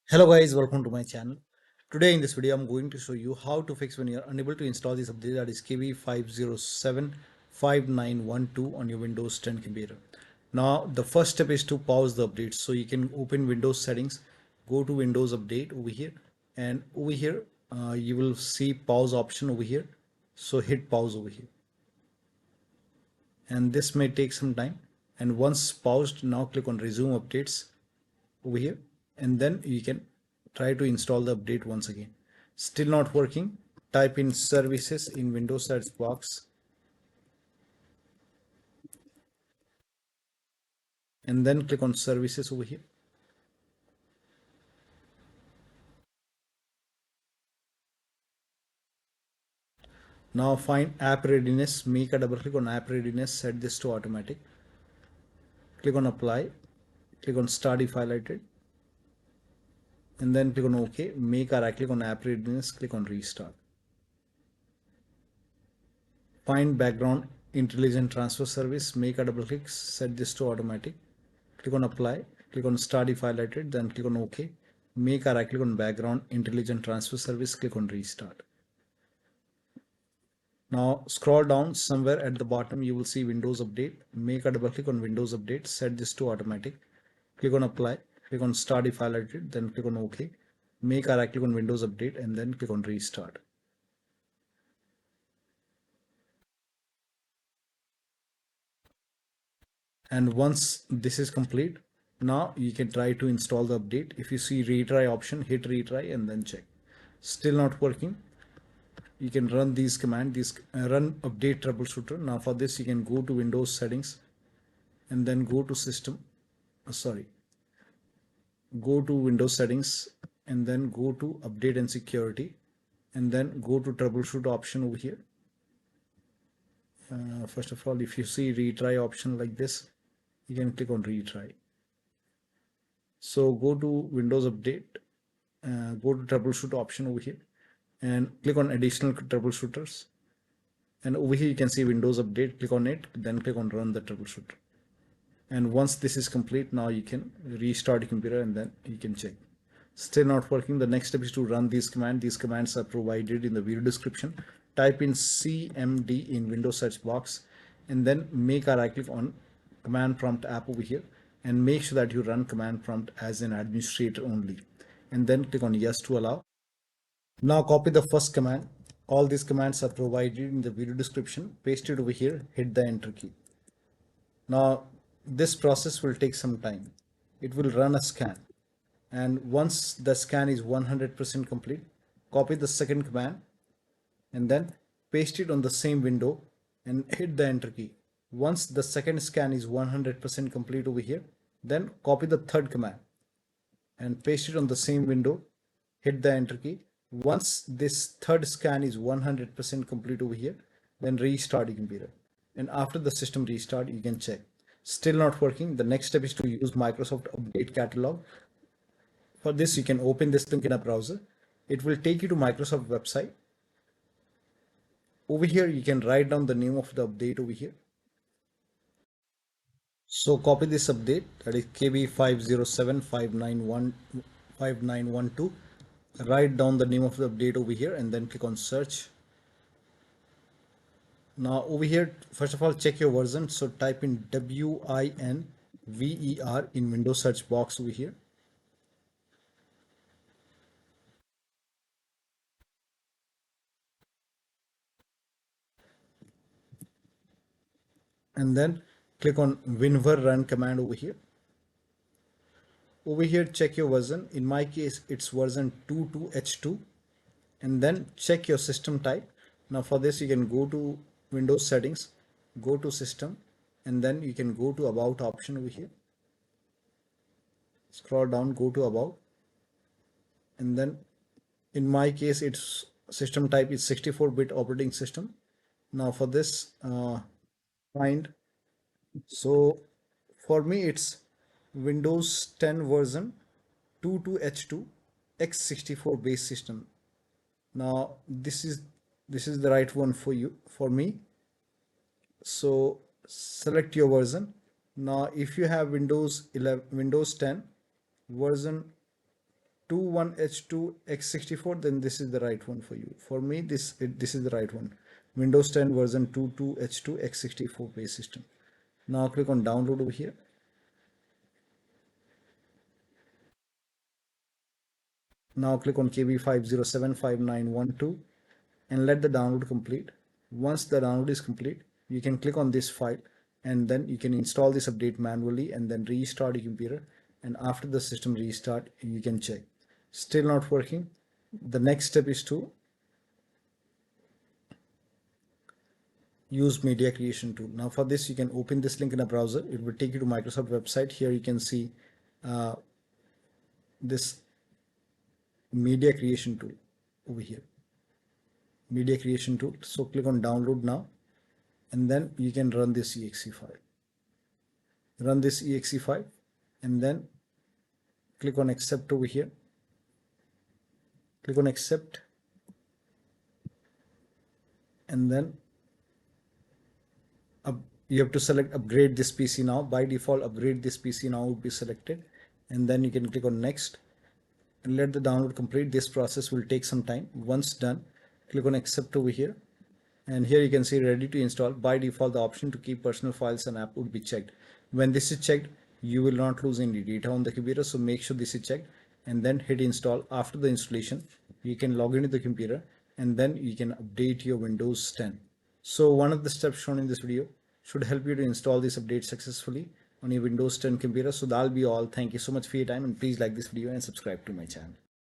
Hello guys, welcome to my channel. Today in this video I'm going to show you how to fix when you're unable to install this update, that is KB5075912 on your Windows 10 computer. Now the first step is to pause the update. So you can open Windows settings, go to Windows update over here, and over here you will see pause option over here. So hit pause over here, and this may take some time. And once paused, now click on resume updates over here, and then you can try to install the update once again. Still not working, type in services in Windows search box, and then click on services over here. Now find app readiness, make a double click on app readiness, set this to automatic, click on apply, click on start if highlighted, and then click on OK, make a right click on app readiness, click on restart. Find background intelligent transfer service, make a double click, set this to automatic, click on apply, click on start if highlighted, then click on OK, make a right click on background intelligent transfer service, click on restart. Now scroll down, somewhere at the bottom you will see Windows update, make a double click on Windows update, set this to automatic, click on apply, click on start if highlighted, then click on OK, make a right click on Windows update, and then click on restart. And once this is complete, now you can try to install the update. If you see retry option, hit retry and then check. Still not working, you can run these commands, run update troubleshooter. Now for this you can go to Windows settings, and then go to system, go to Windows settings, and then go to update and security, and then go to troubleshoot option over here. First of all, if you see retry option like this, you can click on retry. So go to Windows update, go to troubleshoot option over here, and click on additional troubleshooters, and over here you can see Windows update, click on it, then click on run the troubleshooter. And once this is complete, now you can restart your computer and then you can check. Still not working, the next step is to run these commands. These commands are provided in the video description. Type in cmd in Windows search box, and then make a right click on command prompt app over here, and make sure that you run command prompt as an administrator only, and then click on yes to allow. Now copy the first command. All these commands are provided in the video description. Paste it over here, hit the enter key. Now this process will take some time. It will run a scan, and once the scan is 100% complete, copy the second command and then paste it on the same window and hit the enter key. Once the second scan is 100% complete over here, then copy the third command and paste it on the same window, hit the enter key. Once this third scan is 100% complete over here, then restart your computer, and after the system restart you can check. Still not working, the next step is to use Microsoft Update Catalog. For this you can open this link in a browser. It will take you to Microsoft website. Over here you can write down the name of the update over here. So copy this update, that is KB5075912. Write down the name of the update over here and then click on search. Now over here, first of all, check your version. So type in WINVER in Windows search box over here. And then click on WinVer run command over here. Over here, check your version. In my case, it's version 22H2. And then check your system type. Now for this, you can go to Windows settings, go to system, and then you can go to about option over here. Scroll down, go to about, and then in my case, its system type is 64-bit operating system. Now for this, find, so for me, it's Windows 10 version 22H2 x64 base system. Now this is the right one for you, for me. So select your version. Now if you have Windows 10 version 21H2X64, then this is the right one for you. For me, this is the right one. Windows 10 version 22H2X64 base system. Now click on download over here. Now click on KB5075912 and let the download complete. Once the download is complete, you can click on this file and then you can install this update manually and then restart your computer. And after the system restart, you can check. Still not working. The next step is to use media creation tool. Now for this, you can open this link in a browser. It will take you to Microsoft website. Here you can see this media creation tool over here. Media creation tool. So click on download now, and then you can run this exe file. Run this exe file, and then click on accept over here. Click on accept, and then you have to select upgrade this PC now. By default, upgrade this PC now would be selected, and then you can click on next and let the download complete. This process will take some time. Once done, click on accept over here, and here you can see ready to install. By default, the option to keep personal files and app would be checked. When this is checked, you will not lose any data on the computer, so make sure this is checked and then hit install. After the installation, you can log into the computer and then you can update your Windows 10. So one of the steps shown in this video should help you to install this update successfully on your Windows 10 computer. So that'll be all. Thank you so much for your time, and please like this video and subscribe to my channel.